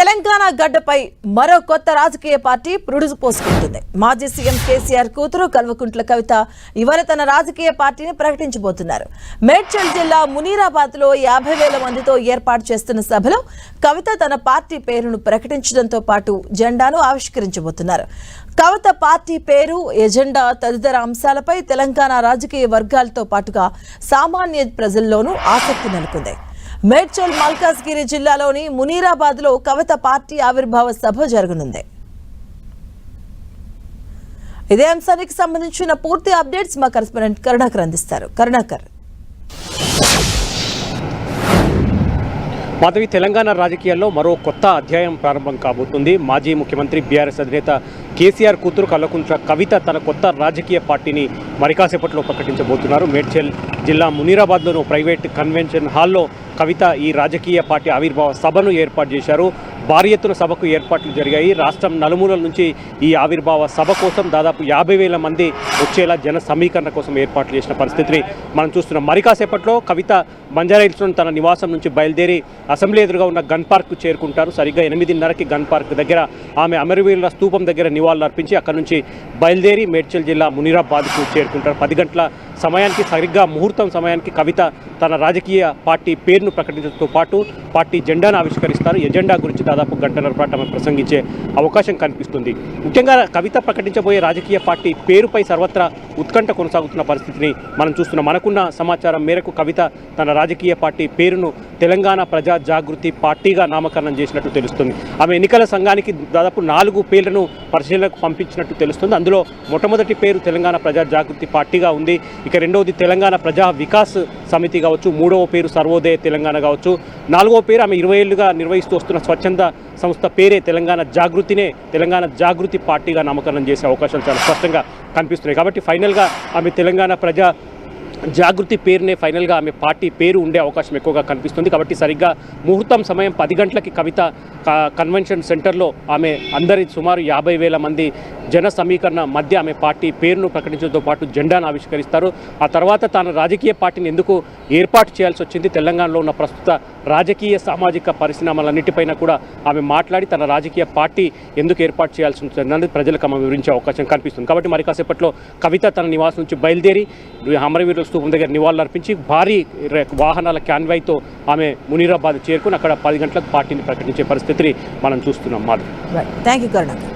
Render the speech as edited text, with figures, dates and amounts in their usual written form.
తెలంగాణ గడ్డపై మరో కొత్త రాజకీయ పార్టీ పురుడు పోసుకుంటుంది. మాజీ సీఎం కేసీఆర్ కూతురు కల్వకుంట్ల కవిత ఇవాళ తన రాజకీయ పార్టీని ప్రకటించబోతున్నారు. మేడ్చల్ జిల్లా మునీరాబాద్ లో 50,000 మందితో ఏర్పాటు చేస్తున్న సభలో కవిత తన పార్టీ పేరును ప్రకటించడంతో పాటు జెండాను ఆవిష్కరించబోతున్నారు. కవిత పార్టీ పేరు, ఎజెండా తదితర అంశాలపై తెలంగాణ రాజకీయ వర్గాలతో పాటుగా సామాన్య ప్రజల్లోనూ ఆసక్తి నెలకొంది. మేడ్చల్ మల్కాజ్గిరి జిల్లాలోని మునీరాబాద్ లో కవిత పార్టీ ఆవిర్భావ సభ జరగనుంది. ఇదే అంశానికి సంబంధించిన పూర్తి అప్డేట్స్ మా కరెస్పాండెంట్ కరుణాకర్ అందిస్తారు. కరుణాకర్, మాధవి, తెలంగాణ రాజకీయాల్లో మరో కొత్త అధ్యాయం ప్రారంభం కాబోతుంది. మాజీ ముఖ్యమంత్రి బీఆర్ఎస్ అధినేత కేసీఆర్ కూతురు కల్వకుంట్ల కవిత తన కొత్త రాజకీయ పార్టీని మరికాసేపట్లో ప్రకటించబోతున్నారు. మేడ్చల్ జిల్లా మునీరాబాద్లోని ప్రైవేట్ కన్వెన్షన్ హాల్లో కవిత ఈ రాజకీయ పార్టీ ఆవిర్భావ సభను ఏర్పాటు చేశారు. భారీ ఎత్తున సభకు ఏర్పాట్లు జరిగాయి. రాష్ట్రం నలుమూలల నుంచి ఈ ఆవిర్భావ సభ కోసం దాదాపు 50,000 మంది వచ్చేలా జన సమీకరణ కోసం ఏర్పాట్లు చేసిన పరిస్థితిని మనం చూస్తున్నాం. మరి కాసేపట్లో కవిత బంజారాహిల్స్లోని తన నివాసం నుంచి బయలుదేరి అసెంబ్లీ ఎదురుగా ఉన్న గన్ పార్క్ చేరుకుంటారు. సరిగ్గా 8:30కి గన్ పార్క్ దగ్గర ఆమె అమరవీరుల స్తూపం దగ్గర నివాళులు అర్పించి అక్కడి నుంచి బయలుదేరి మేడ్చల్ జిల్లా మునీరాబాద్కు చేరుకుంటారు. 10 గంటల సమయానికి, సరిగ్గా ముహూర్తం సమయానికి కవిత తన రాజకీయ పార్టీ పేరును ప్రకటించడంతో పాటు పార్టీ జెండాను ఆవిష్కరిస్తారు. ఎజెండా గురించి దాదాపు గంటన్నర పాటు ఆమె ప్రసంగించే అవకాశం కనిపిస్తుంది. ముఖ్యంగా కవిత ప్రకటించబోయే రాజకీయ పార్టీ పేరుపై సర్వత్రా ఉత్కంఠ కొనసాగుతున్న పరిస్థితిని మనం చూస్తున్నాం. మనకున్న సమాచారం మేరకు కవిత తన రాజకీయ పార్టీ పేరును తెలంగాణ ప్రజా జాగృతి పార్టీగా నామకరణం చేసినట్టు తెలుస్తుంది. ఆమె ఎన్నికల సంఘానికి దాదాపు 4 పేర్లను పరిశీలనకు పంపించినట్టు తెలుస్తుంది. అందులో మొట్టమొదటి పేరు తెలంగాణ ప్రజా జాగృతి పార్టీగా ఉంది. ఇక రెండవది తెలంగాణ ప్రజా వికాస్ సమితి కావచ్చు, 3వ పేరు సర్వోదయ తెలంగాణ కావచ్చు, 4వ పేరు ఆమె 20 ఏళ్లుగా నిర్వహిస్తూ వస్తున్న స్వచ్ఛంద సంస్థ పేరే తెలంగాణ జాగృతినే తెలంగాణ జాగృతి పార్టీగా నామకరణం చేసే అవకాశాలు చాలా స్పష్టంగా కనిపిస్తున్నాయి. కాబట్టి ఫైనల్గా ఆమె తెలంగాణ ప్రజా జాగృతి పేరునే ఫైనల్గా ఆమె పార్టీ పేరు ఉండే అవకాశం ఎక్కువగా కనిపిస్తుంది. కాబట్టి సరిగ్గా ముహూర్తం సమయం 10 గంటలకి కవిత కన్వెన్షన్ సెంటర్లో ఆమె అందరి సుమారు 50,000 మంది జన సమీకరణ మధ్య ఆమె పార్టీ పేరును ప్రకటించడంతో పాటు జెండాను ఆవిష్కరిస్తారు. ఆ తర్వాత తాను రాజకీయ పార్టీని ఎందుకు ఏర్పాటు చేయాల్సి వచ్చింది, తెలంగాణలో ఉన్న ప్రస్తుత రాజకీయ సామాజిక పరిణామాలన్నిటిపైన కూడా ఆమె మాట్లాడి తన రాజకీయ పార్టీ ఎందుకు ఏర్పాటు చేయాల్సి ఉంటుంది ప్రజలకు ఆమె వివరించే అవకాశం కనిపిస్తుంది. కాబట్టి మరి కాసేపట్లో కవిత తన నివాసం నుంచి బయలుదేరి అమరవీరుల స్తూపం దగ్గర నివాళులు అర్పించి భారీ వాహనాల క్యాన్వాయ్తో ఆమె మునీరాబాద్ చేరుకుని అక్కడ 10 గంటలకు పార్టీని ప్రకటించే పరిస్థితిని మనం చూస్తున్నాం. Thank you Karunakar.